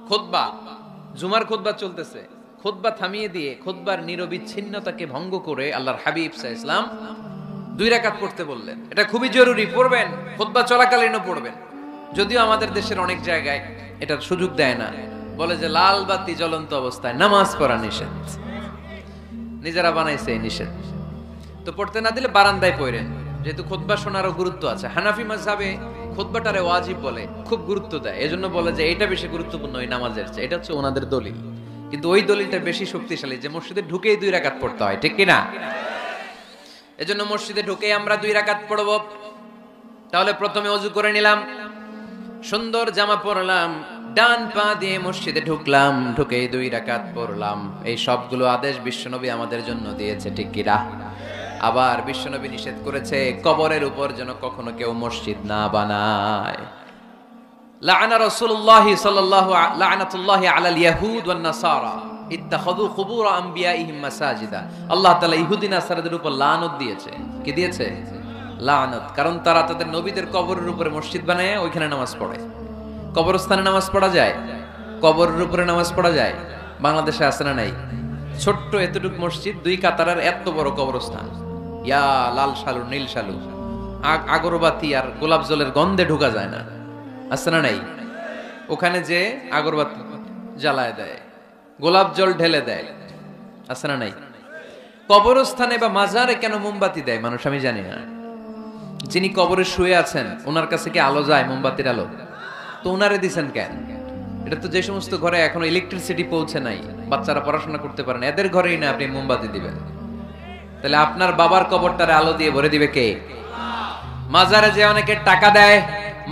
Speaker 1: খুতবা, জুমার খুতবা চলতেছে, খুতবা থামিয়ে দিয়ে খুতবার নিরবিচ্ছিন্নতাকে ভঙ্গ করে আল্লাহর হাবিব সাল্লাল্লাহু আলাইহি ওয়াসাল্লাম 2 রাকাত পড়তে বললেন। এটা খুবই জরুরি, পড়বেন, খুতবা চলাকালীনও পড়বেন। যদিও আমাদের দেশের অনেক জায়গায় এটার সুযোগ দেয় না, বলে যে লাল বাতি জ্বলন্ত অবস্থায় নামাজ পড়া নিষেধ। নিজেরা বানাইছে এই নিষেধ, তো পড়তে না দিলে বারান্দায় পড়েন, যেহেতু খুতবা শোনারও গুরুত্ব আছে। হানাফি মাযহাবে খুতবাটারে ওয়াজিব বলে, খুব গুরুত্ব দেয়। এজন্য বলে যে এটা বেশি গুরুত্বপূর্ণ ওই নামাজের চেয়ে। এটা হচ্ছে ওনাদের দলিল, কিন্তু ওই দলিলটা বেশি শক্তিশালী যে মসজিদে ঢুকেই 2 রাকাত পড়তে হয়, ঠিক কিনা? এজন্য মসজিদে ঢুকেই আমরা 2 রাকাত পড়ব। তাহলে প্রথমে ওযু করে নিলাম, সুন্দর জামা পরলাম, ডান পা দিয়ে মসজিদে ঢুকলাম, ঢুকেই 2 রাকাত পড়লাম। এই সবগুলো আদেশ বিশ্বনবী আমাদের জন্য দিয়েছে, ঠিক কিনা? আবার বিশ্বনবী নিষেধ করেছে কবরের উপর যেন কখনো কেউ মসজিদ না বানায়। লাআনা রাসূলুল্লাহ সাল্লাল্লাহু লাআনাতুল্লাহি আলাল ইয়াহুদ ওয়ান নাসারা ইত্তাখাযু কুবুর আমবিয়াইহিম মাসাজিদা। আল্লাহ তাআলা ইহুদি নাসারাদের উপর লানত দিয়েছে। কি দিয়েছে? লানত। কারণ তারা তাদের নবীদের কবরের উপরে মসজিদ বানায়, ওইখানে নামাজ পড়ে। কবরস্থানে নামাজ পড়া যায়? কবরের উপরে নামাজ পড়া যায়? বাংলাদেশে আছে না নাই? ছোট্ট এতটুক মসজিদ, 2 কাতারের এত বড় কবরস্থান। ইয়া লাল শালু, নীল শালু, আগরবাতি আর গোলাপ জলের গন্ধে ঢোকা যায় না, আছে না নাই? ওখানে যে আগরবাতি জ্বালায় দেয়, গোলাপ জল ঢেলে দেয়, আছে না নাই? কবরস্থানে বা মাজারে কেন মোমবাতি দেয় মানুষ আমি জানি না। যিনি কবরে শুয়ে আছেন ওনার কাছে কি আলো যায়, মোমবাতির আলো? তো ওনারে দিছেন কেন? এটা তো যে সমস্ত ঘরে এখনো ইলেকট্রিসিটি পৌঁছে নাই, বাচ্চারা পড়াশোনা করতে পারে না, এদের ঘরেই না আপনি মোমবাতি দিবেন? তাহলে আপনার বাবার কবরটারে আলো দিয়ে ভরে দিবে কে? মাজারে যে অনেকে টাকা দেয়,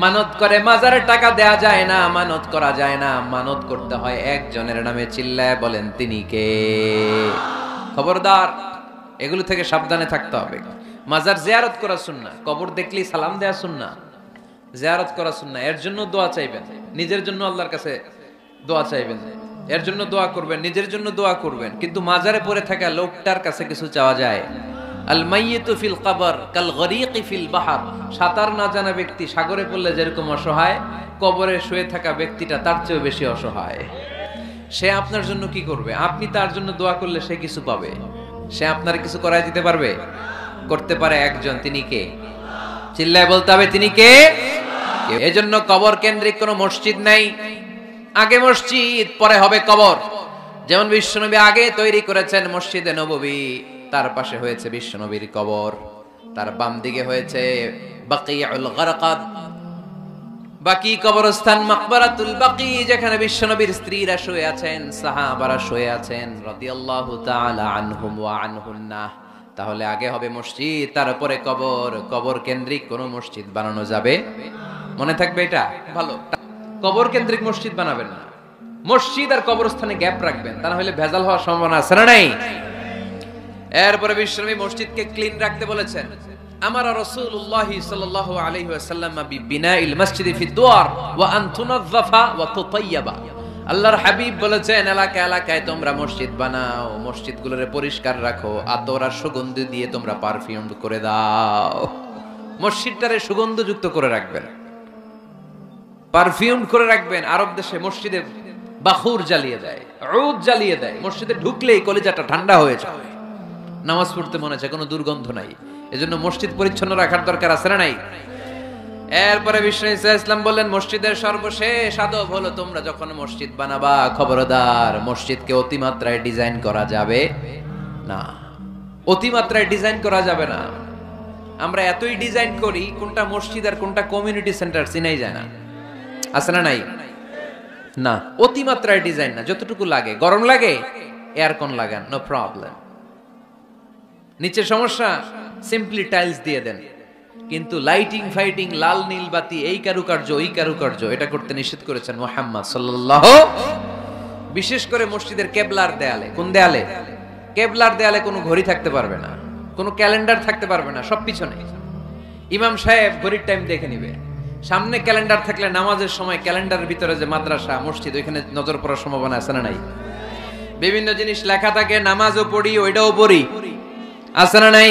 Speaker 1: মানত করে, মাজারে টাকা দেয়া যায় না, মানত করা যায় না, মানত করতে হয় একজনের নামে। চিল্লায় বলেন তিনি কে? খবরদার, এগুলো থেকে সাবধানে থাকতে হবে। মাজার জিয়ারত করা সুন্নাহ, কবর দেখলেই সালাম দেয়া সুন্নাহ, জিয়ারত করা সুন্নাহ। এর জন্য দোয়া চাইবেন, নিজের জন্য আল্লাহর কাছে দোয়া চাইবেন, এর জন্য দোয়া করবেন, নিজের জন্য দোয়া করবেন। কিন্তু মাজারে পড়ে থাকা লোকটার কাছে কিছু চাওয়া যায়? আল মাইয়িতু ফিল কবর কাল গরীকি ফিল বাহর। সাঁতার না জানা ব্যক্তি সাগরে পড়লে যেরকম অসহায়, কবরে শুয়ে থাকা ব্যক্তিটা তার চেয়েও বেশি অসহায়। সে আপনার জন্য কি করবে? আপনি তার জন্য দোয়া করলে সে কিছু পাবে। সে আপনার কিছু করায় দিতে পারবে? করতে পারে একজন, তিনি কে? চিল্লায় বলতে হবে তিনি কে? এজন্য কবর কেন্দ্রিক কোনো মসজিদ নাই। আগে মসজিদ, পরে হবে কবর। যেমন বিশ্বনবী আগে তৈরি করেছেন মসজিদে নববী, তার পাশে হয়েছে বিশ্বনবীর কবর, তার বাম দিকে হয়েছে বাকিউল গারকাদ, বাকি কবরস্থান, মাকবারাতুল বাকি, যেখানে বিশ্বনবীর স্ত্রীরা শুয়ে আছেন, সাহাবারা শুয়ে আছেন রাদিয়াল্লাহু তাআলা আনহুম ওয়া আনহুন্নাহ। তাহলে আগে হবে মসজিদ, তারপরে কবর। কবর কেন্দ্রিক কোন মসজিদ বানানো যাবে? মনে থাকবে এটা ভালো। কবর কেন্দ্রিক মসজিদ বানাবেন না, মসজিদ আর কবরস্থানে গ্যাপ রাখবেন, তা না হলে ভেজাল হওয়ার সম্ভাবনা আছে না নাই? এরপরে বিশ্বনবী মসজিদকে ক্লিন রাখতে বলেছেন। আমারা রাসূলুল্লাহ সাল্লাল্লাহু আলাইহি ওয়াসাল্লাম বিবিনাইল মসজিদি ফি দুয়ার ওয়া আন তুনাযযাফা ওয়া তুতায়্যাবা। আল্লাহর হাবিব বলেছেন, এলাকা এলাকায় তোমরা মসজিদ বানাও, মসজিদগুলোরে পরিষ্কার রাখো, আতর আর সুগন্ধি দিয়ে তোমরা পারফিউম করে দাও। মসজিদটারে সুগন্ধযুক্ত করে রাখবেন, পারফিউম করে রাখবেন। আরব দেশে মসজিদে বাখুর জ্বালিয়ে দেয়, উদ জ্বালিয়ে দেয়, মসজিদে ঢুকলেই কলিজাটা ঠান্ডা হয়ে যায়, নামাজ পড়তে মনে চায়, কোনো দুর্গন্ধ নাই। এজন্য মসজিদ পরিচ্ছন্ন রাখার দরকার আছে না নাই? এরপরে বিষ্ণু ইসলাম বললেন, মসজিদের সর্বশেষ আদব হলো তোমরা যখন মসজিদ বানাবা, খবরদার মসজিদকে অতিমাত্রায় ডিজাইন করা যাবে না। অতিমাত্রায় ডিজাইন করা যাবে না। আমরা এতই ডিজাইন করি, কোনটা মসজিদ আর কোনটা কমিউনিটি সেন্টার চিনাই যায় না। আছে না নাই? না, অতিমাত্রায় ডিজাইন না, যতটুকু লাগে। গরম লাগে, এয়ারকন লাগান, নো প্রবলেম। নিচের সমস্যা, সিম্পলি টাইলস দিয়ে দেন। কিন্তু লাইটিং ফাইটিং, লাল নীল বাতি, এই কারুকার্য ওই কারুকার্য, এটা করতে নিষেধ করেছেন মুহাম্মদ সাল্লাল্লাহু। বিশেষ করে মসজিদের কেবলার দেয়ালে। কোন দেয়ালে? কেবলার দেয়ালে কোনো ঘড়ি থাকতে পারবে না, কোনো ক্যালেন্ডার থাকতে পারবে না, সব পিছনে। ইমাম সাহেব ঘড়ির টাইম দেখে নিবে। সামনে ক্যালেন্ডার থাকলে নামাজের সময় ক্যালেন্ডারের ভিতরে যে মাদ্রাসা মসজিদ, ওইখানে নজর পড়ার সম্ভাবনা আছে না নাই? বিভিন্ন জিনিস লেখা থাকে, নামাজও পড়ি, ওইটাও পড়ি, আছে না নাই?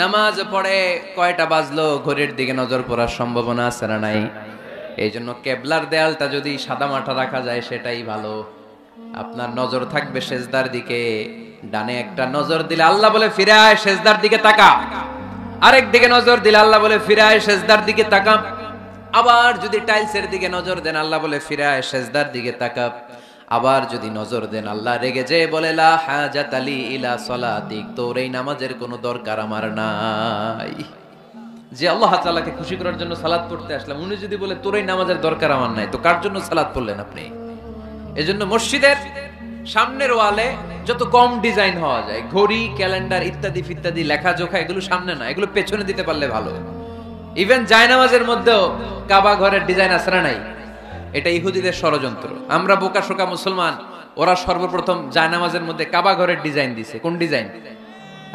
Speaker 1: নামাজ পড়ে কয়টা বাজলো, ঘড়ির দিকে নজর পড়ার সম্ভাবনা আছে না নাই? এই জন্য কেবলার দেয়ালটা যদি সাদা মাঠা রাখা যায় সেটাই ভালো। আপনার নজর থাকবে সেজদার দিকে। ডানে একটা নজর দিলে আল্লাহ বলে ফিরে আয়, সেজদার দিকে তাকা। আরেক দিকে নজর দিলে আল্লাহ বলে ফিরে আয়, সেজদার দিকে তাকা। আবার যদি টাইলসের দিকে নজর দেন, আল্লাহ বলে ফিরে আয়, সেজদার দিকে তাকা। আবার যদি নজর দেন, আল্লাহ রেগে যে বলে লা হাজাত আলী ইলা সলাতিক, তোর এই নামাজের কোনো দরকার আমার নাই। যে আল্লাহ তাআলাকে খুশি করার জন্য সালাত পড়তে আসলাম, উনি যদি বলে তোর এই নামাজের দরকার আমার নাই, তো কার জন্য সালাত পড়লেন আপনি? এজন্য মসজিদের সামনের ওয়ালে যত কম ডিজাইন হওয়া যায়, ঘড়ি, ক্যালেন্ডার ইত্যাদি ফিত্যাদি, লেখাজোখা, এগুলো সামনে না, এগুলো পেছনে দিতে পারলে ভালো। ইভেন জায়নামাজের মধ্যেও কাবা ঘরের ডিজাইন আছে না নাই? এটা ইহুদিদের ষড়যন্ত্র। আমরা বোকা শোকা মুসলমান, ওরা সর্বপ্রথম জায়নামাজের মধ্যে কাবা ঘরের ডিজাইন দিছে। কোন ডিজাইন?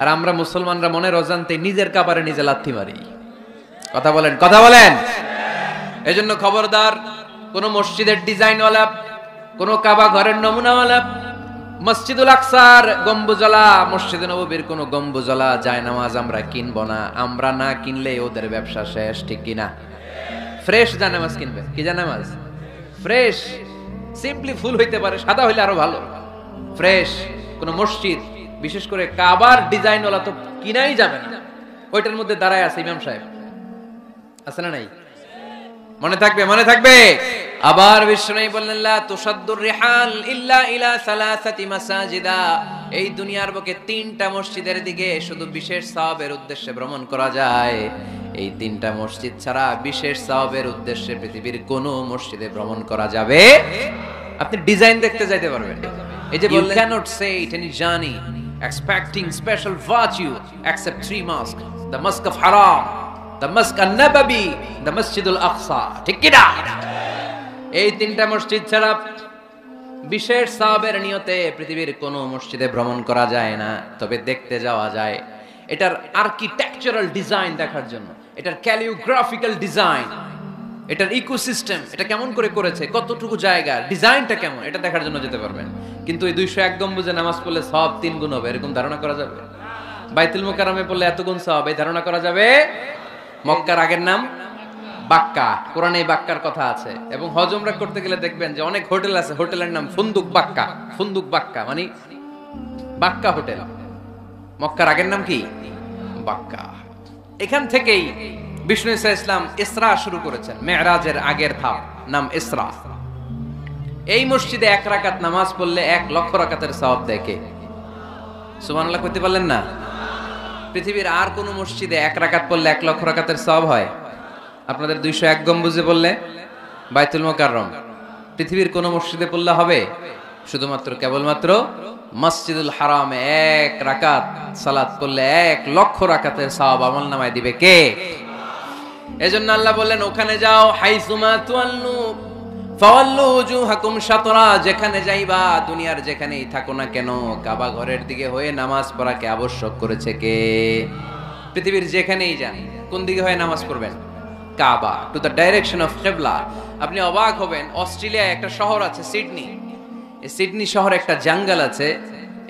Speaker 1: আর আমরা মুসলমানরা মনের অজান্তে নিজের কাবারে নিজে লাথি মারি। কথা বলেন, কথা বলেন। এজন্য খবরদার, কোন মসজিদের ডিজাইনওয়ালা, কোন কাবা ঘরের নমুনাওয়ালা, মসজিদুল আকসার গম্বুজলা, মসজিদে নববীর কোন গম্বুজলা জায়নামাজ আমরা কিনবো না। আমরা না কিনলে ওদের ব্যবসা শেষ, ঠিক কিনা? ফ্রেশ জায়নামাজ কিনবে। কি জায়নামাজ? ফ্রেশ, সিম্পলি ফুল হইতে পারে, সাদা হইলে আরো ভালো। ফ্রেশ কোন মসজিদ, বিশেষ করে কাবার ডিজাইনওয়ালা তো কিনাই যাবে না। ওইটার মধ্যে দাঁড়ায় আছে ইমাম সাহেব, আছে না নাই? মনে থাকবে, মনে থাকবে। আবার বিষ্ণু বললেন লা তুসাদ্দুর রিহাল ইল্লা ইলা সালাসাতি মাসাজিদা, এই দুনিয়ার বুকে তিনটা মসজিদের দিকে শুধু বিশেষ সওয়াবের উদ্দেশ্যে ভ্রমণ করা যায়। এই তিনটা মসজিদ ছাড়া বিশেষ সওয়াবের উদ্দেশ্যে পৃথিবীর কোনো মসজিদে ভ্রমণ করা যাবে। আপনি ডিজাইন দেখতে যাইতে পারবেন। এই যে you cannot say it any journey expecting special virtue except three mosques, the mosque of Haram, the mosque an-Nabawi, the Masjid al-Aqsa, ঠিক কি না? এই তিনটা মসজিদ ছাড়া বিশেষ সওয়াবের নিয়তে পৃথিবীর কোনো মসজিদে ভ্রমণ করা যায় না, তবে দেখতে যাওয়া যায়। এটার আর্কিটেকচারাল ডিজাইন দেখার জন্য, এটার ক্যালিওগ্রাফিক্যাল ডিজাইন, এটার ইকোসিস্টেম, এটা কেমন করে করেছে, কতটুকু জায়গা, ডিজাইনটা কেমন, এটা দেখার জন্য যেতে পারবেন। কিন্তু এই 201 গম্বুজে নামাজ পড়লে সওয়াব 3 গুণ হবে, এরকম ধারণা করা যাবে? বাইতুল মুকাররমে পড়লে এত গুণ সওয়াব, এই ধারণা করা যাবে? মক্কার আগের নাম বাক্কা, কোরআনে বাক্কার কথা আছে। এবং হজ উমরা করতে গেলে দেখবেন যে অনেক হোটেল আছে, হোটেলের নাম ফুন্দুক বাক্কা। ফুন্দুক বাক্কা মানে বাক্কা হোটেল। মক্কার আগের নাম কি? বাক্কা। এখান থেকেই বিষ্ণু ঈসা ইসলাম ইসরা শুরু করেছেন, মেরাজের আগের ধাপ, নাম ইসরা। এই মসজিদে 1 রাকাত নামাজ পড়লে 1 লক্ষ রাকাতের সওয়াব দেয় কে? সুবহানাল্লাহ কইতে পারলেন না? পৃথিবীর আর কোন মসজিদে 1 রাকাত পড়লে 1 লক্ষ রাকাতের সওয়াব হয়? আপনাদের 201 গম্বুজে বললে, বাইতুল মুকাররম, পৃথিবীর কোন মসজিদে পড়লে হবে? শুধুমাত্র কেবলমাত্র মসজিদুল হারামে 1 রাকাত সালাত পড়লে 1 লক্ষ রাকাতের সওয়াব আমলনামায় দিবে কে? এজন্য আল্লাহ বললেন ওখানে যাও, হাইসুমা তুয়াল্লু ফাওয়াল্লু উজুহাকুম শাতরা, যেখানে যাইবা, দুনিয়ার যেখানেই থাকো না কেন, কাবা ঘরের দিকে হয়ে নামাজ পড়াকে আবশ্যক করেছে কে? পৃথিবীর যেখানেই যান, কোন দিকে হয়ে নামাজ পড়বেন? কাবা, টু দ্য ডাইরেকশন অফ কিবলা। আপনি অবাক হবেন, অস্ট্রেলিয়ায় একটা শহর আছে সিডনি, এই সিডনি শহরে একটা জঙ্গল আছে,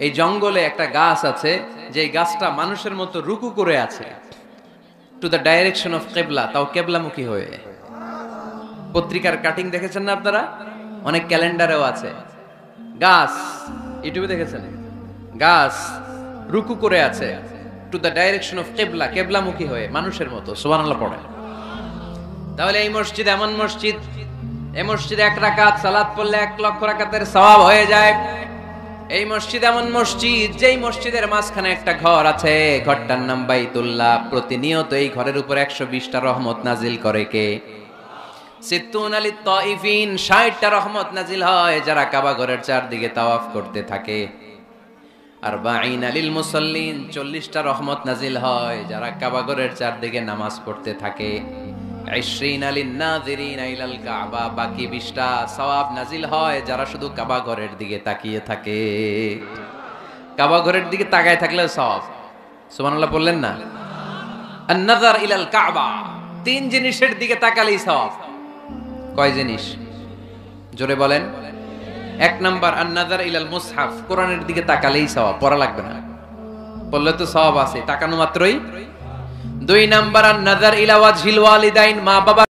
Speaker 1: এই জঙ্গলে একটা গাছ আছে, যে গাছটা মানুষের মতো রুকু করে আছে, টু দ্য ডাইরেকশন অফ কিবলা, তাও কিবলামুখী হয়ে। পত্রিকার কাটিং দেখেছেন না আপনারা? অনেক ক্যালেন্ডারেও আছে গাছ, ইউটিউবে দেখেছেন, গাছ রুকু করে আছে টু দ্য ডাইরেকশন অফ কিবলা, কিবলামুখী হয়ে মানুষের মতো। সুবহানাল্লাহ পড়ে। তাহলে এই মসজিদ এমন মসজিদ, এই মসজিদে 1 রাকাত সালাত পড়লে 1 লক্ষ রাকাতের সওয়াব হয়ে যায়। এই মসজিদ এমন মসজিদ, যেই মসজিদের মাঝখানে একটা ঘর আছে, ঘরটার নাম বাইতুল্লাহ। প্রতিনিয়ত এই ঘরের উপর 120টা রহমত নাজিল করে কে? সিত্তুন আলিত তাইফিন, 60টা রহমত নাজিল হয় যারা কাবা ঘরের চারদিকে তাওয়াফ করতে থাকে। আর বাঈন আলিল মুসাল্লিন, 40টা রহমত নাজিল হয় যারা কাবা ঘরের চারদিকে নামাজ পড়তে থাকে। 20 আলিন নাযিরিন ইলাল কাবা, বাকি 20টা সওয়াব নাজিল হয় যারা শুধু কাবা ঘরের দিকে তাকিয়ে থাকে। কাবা ঘরের দিকে তাকায় থাকলে সওয়াব। সুবহানাল্লাহ বললেন না? আন-নাযার ইলাল কাবা, 3 জিনিসের দিকে তাকালেই সওয়াব। কয় জিনিস? জোরে বলেন। 1 নাম্বার আন-নাযার ইলাল মুসহাফ, কোরআনের দিকে তাকালেই সওয়াব, পড়া লাগবে না, পড়লে তো সওয়াব আছে, তাকানো মাত্রই। 2 নাম্বার আন-নাযার ইলা ওয়াজহিল ওয়ালিদাইন, মা বাবা